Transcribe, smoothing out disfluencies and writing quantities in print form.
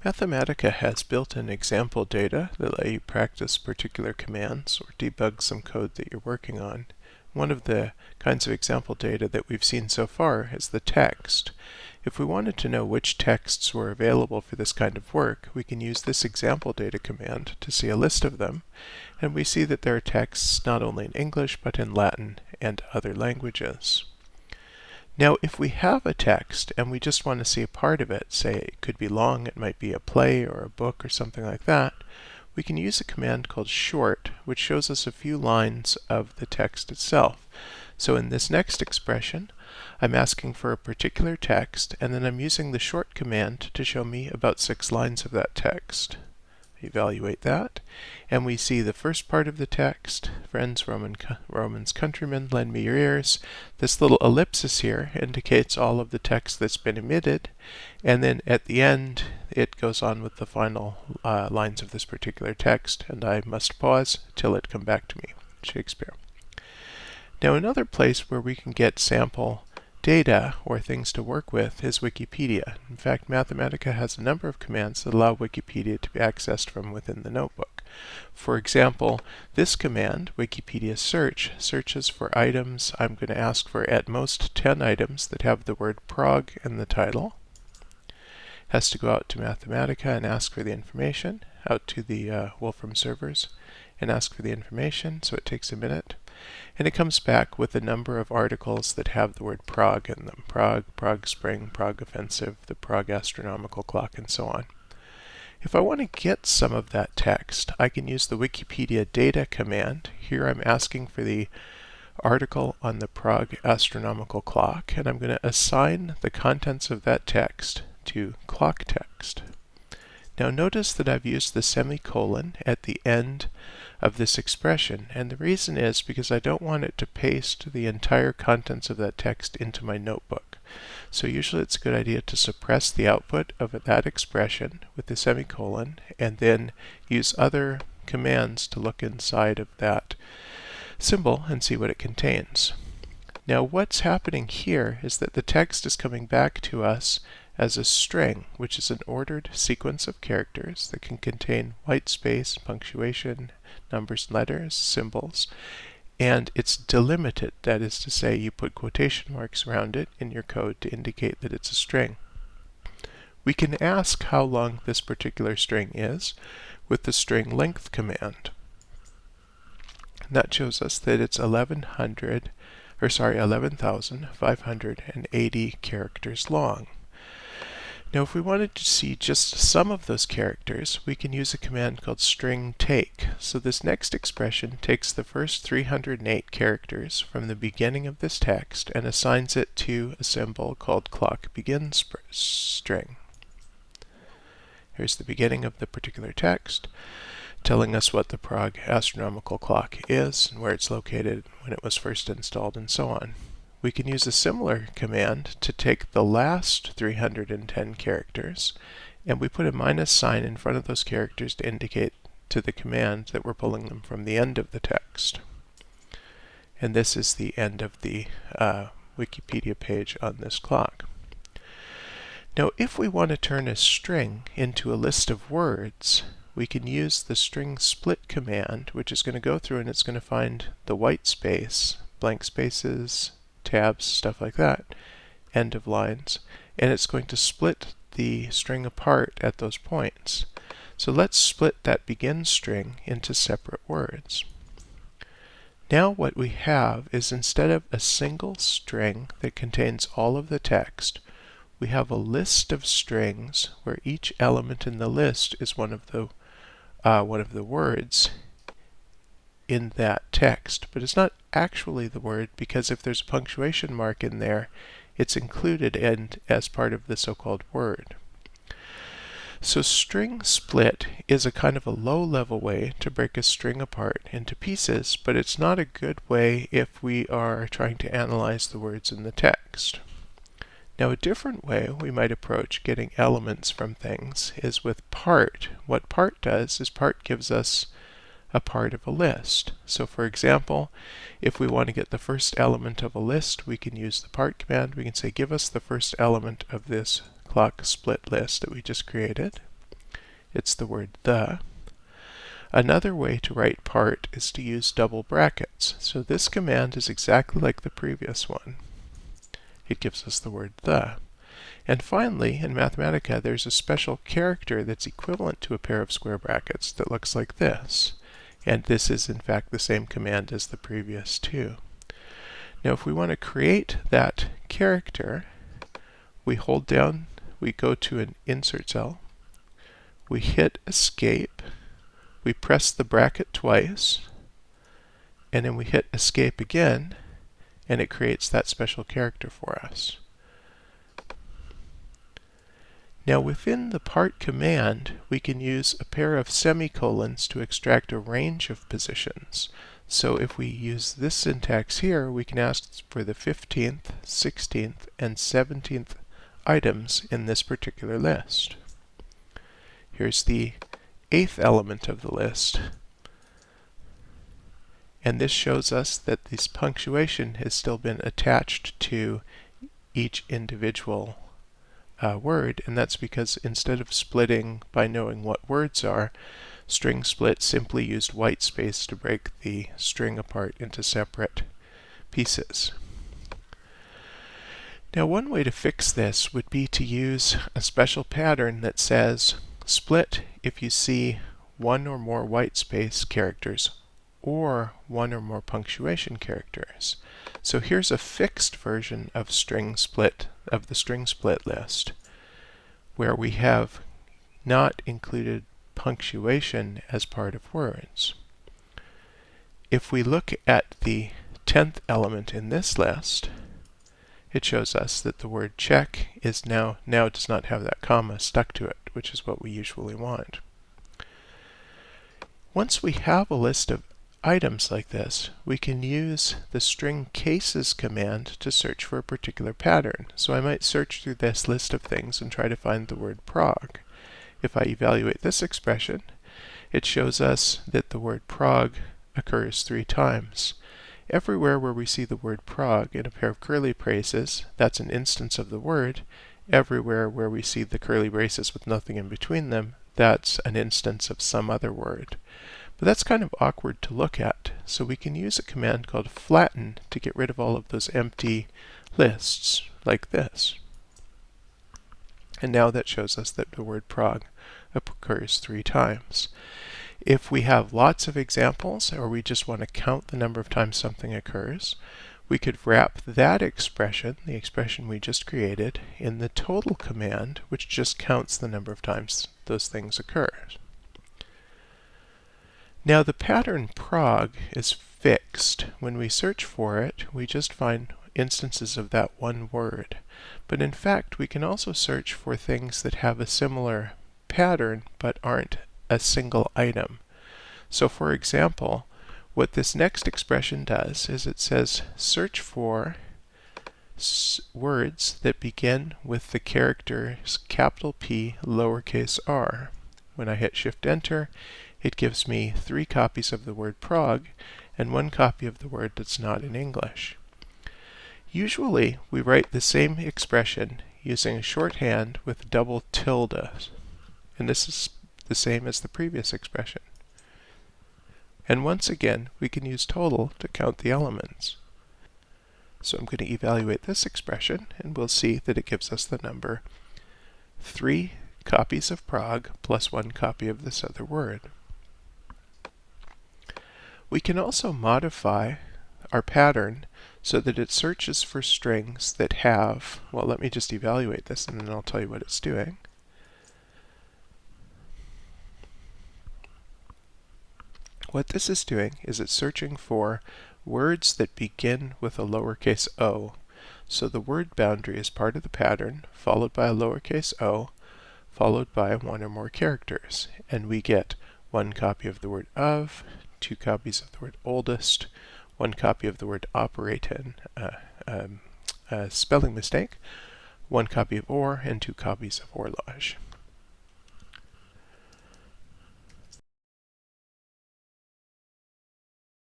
Mathematica has built-in example data that let you practice particular commands or debug some code that you're working on. One of the kinds of example data that we've seen so far is the text. If we wanted to know which texts were available for this kind of work, we can use this example data command to see a list of them, and we see that there are texts not only in English but in Latin and other languages. Now, if we have a text and we just want to see a part of it, say it could be long, it might be a play or a book or something like that, we can use a command called short, which shows us a few lines of the text itself. So in this next expression, I'm asking for a particular text, and then I'm using the short command to show me about 6 lines of that text. Evaluate that, and we see the first part of the text, friends, Romans, countrymen, lend me your ears. This little ellipsis here indicates all of the text that's been omitted, and then at the end it goes on with the final lines of this particular text, and I must pause till it come back to me. Shakespeare. Now another place where we can get sample data or things to work with is Wikipedia. In fact, Mathematica has a number of commands that allow Wikipedia to be accessed from within the notebook. For example, this command, Wikipedia search, searches for items. I'm going to ask for at most 10 items that have the word Prague in the title. Has to go out to Mathematica and ask for the information, out to the Wolfram servers and ask for the information, so it takes a minute. And it comes back with a number of articles that have the word Prague in them. Prague, Prague Spring, Prague Offensive, the Prague Astronomical Clock, and so on. If I want to get some of that text, I can use the Wikipedia data command. Here I'm asking for the article on the Prague Astronomical Clock, and I'm going to assign the contents of that text to clock text. Now notice that I've used the semicolon at the end of this expression, and the reason is because I don't want it to paste the entire contents of that text into my notebook. So usually it's a good idea to suppress the output of that expression with the semicolon and then use other commands to look inside of that symbol and see what it contains. Now what's happening here is that the text is coming back to us as a string, which is an ordered sequence of characters that can contain white space, punctuation, numbers, letters, symbols, and it's delimited. That is to say, you put quotation marks around it in your code to indicate that it's a string. We can ask how long this particular string is with the string length command. And that shows us that it's 11,580 characters long. Now if we wanted to see just some of those characters, we can use a command called string take. So this next expression takes the first 308 characters from the beginning of this text and assigns it to a symbol called clock begin string. Here's the beginning of the particular text, telling us what the Prague Astronomical Clock is and where it's located, when it was first installed, and so on. We can use a similar command to take the last 310 characters, and we put a minus sign in front of those characters to indicate to the command that we're pulling them from the end of the text. And this is the end of the Wikipedia page on this clock. Now if we want to turn a string into a list of words, we can use the string split command, which is going to go through and it's going to find the white space, blank spaces, tabs, stuff like that, end of lines, and it's going to split the string apart at those points. So let's split that begin string into separate words. Now what we have is, instead of a single string that contains all of the text, we have a list of strings where each element in the list is one of the words in that text, but it's not actually the word, because if there's a punctuation mark in there, it's included as part of the so-called word. So string split is a kind of a low-level way to break a string apart into pieces, but it's not a good way if we are trying to analyze the words in the text. Now a different way we might approach getting elements from things is with part. What part does is part gives us a part of a list. So for example, if we want to get the first element of a list, we can use the part command. We can say, give us the first element of this clock split list that we just created. it's the word the. Another way to write part is to use double brackets. So this command is exactly like the previous one. It gives us the word the. And finally, in Mathematica, there's a special character that's equivalent to a pair of square brackets that looks like this. And this is in fact the same command as the previous two. Now if we want to create that character, we hold down, we go to an insert cell, we hit escape, we press the bracket twice, and then we hit escape again, and it creates that special character for us. Now within the part command, we can use a pair of semicolons to extract a range of positions. So if we use this syntax here, we can ask for the 15th, 16th, and 17th items in this particular list. Here's the 8th element of the list. And this shows us that this punctuation has still been attached to each individual word, and that's because instead of splitting by knowing what words are, string split simply used white space to break the string apart into separate pieces. Now one way to fix this would be to use a special pattern that says split if you see one or more white space characters or one or more punctuation characters. So here's a fixed version of the string split list, where we have not included punctuation as part of words. If we look at the 10th element in this list, it shows us that the word check is now does not have that comma stuck to it, which is what we usually want. Once we have a list of items like this, we can use the string cases command to search for a particular pattern. So I might search through this list of things and try to find the word prog. If I evaluate this expression, it shows us that the word prog occurs 3 times. Everywhere where we see the word prog in a pair of curly braces, that's an instance of the word. Everywhere where we see the curly braces with nothing in between them, that's an instance of some other word. But that's kind of awkward to look at, so we can use a command called flatten to get rid of all of those empty lists, like this. And now that shows us that the word prog occurs 3 times. If we have lots of examples, or we just want to count the number of times something occurs, we could wrap that expression, the expression we just created, in the total command, which just counts the number of times those things occur. Now the pattern prog is fixed. When we search for it, we just find instances of that one word. But in fact, we can also search for things that have a similar pattern but aren't a single item. So for example, what this next expression does is it says search for words that begin with the characters capital P lowercase r. When I hit Shift Enter, it gives me 3 copies of the word prog and 1 copy of the word that's not in English. Usually we write the same expression using a shorthand with double tildes, and this is the same as the previous expression. And once again, we can use total to count the elements. So I'm going to evaluate this expression, and we'll see that it gives us the number 3 copies of prog plus 1 copy of this other word. We can also modify our pattern so that it searches for strings that have, well, let me just evaluate this and then I'll tell you what it's doing. What this is doing is it's searching for words that begin with a lowercase o. So the word boundary is part of the pattern, followed by a lowercase o, followed by 1 or more characters. And we get 1 copy of the word of, 2 copies of the word oldest, 1 copy of the word operaten, spelling mistake, 1 copy of or, and 2 copies of horloge.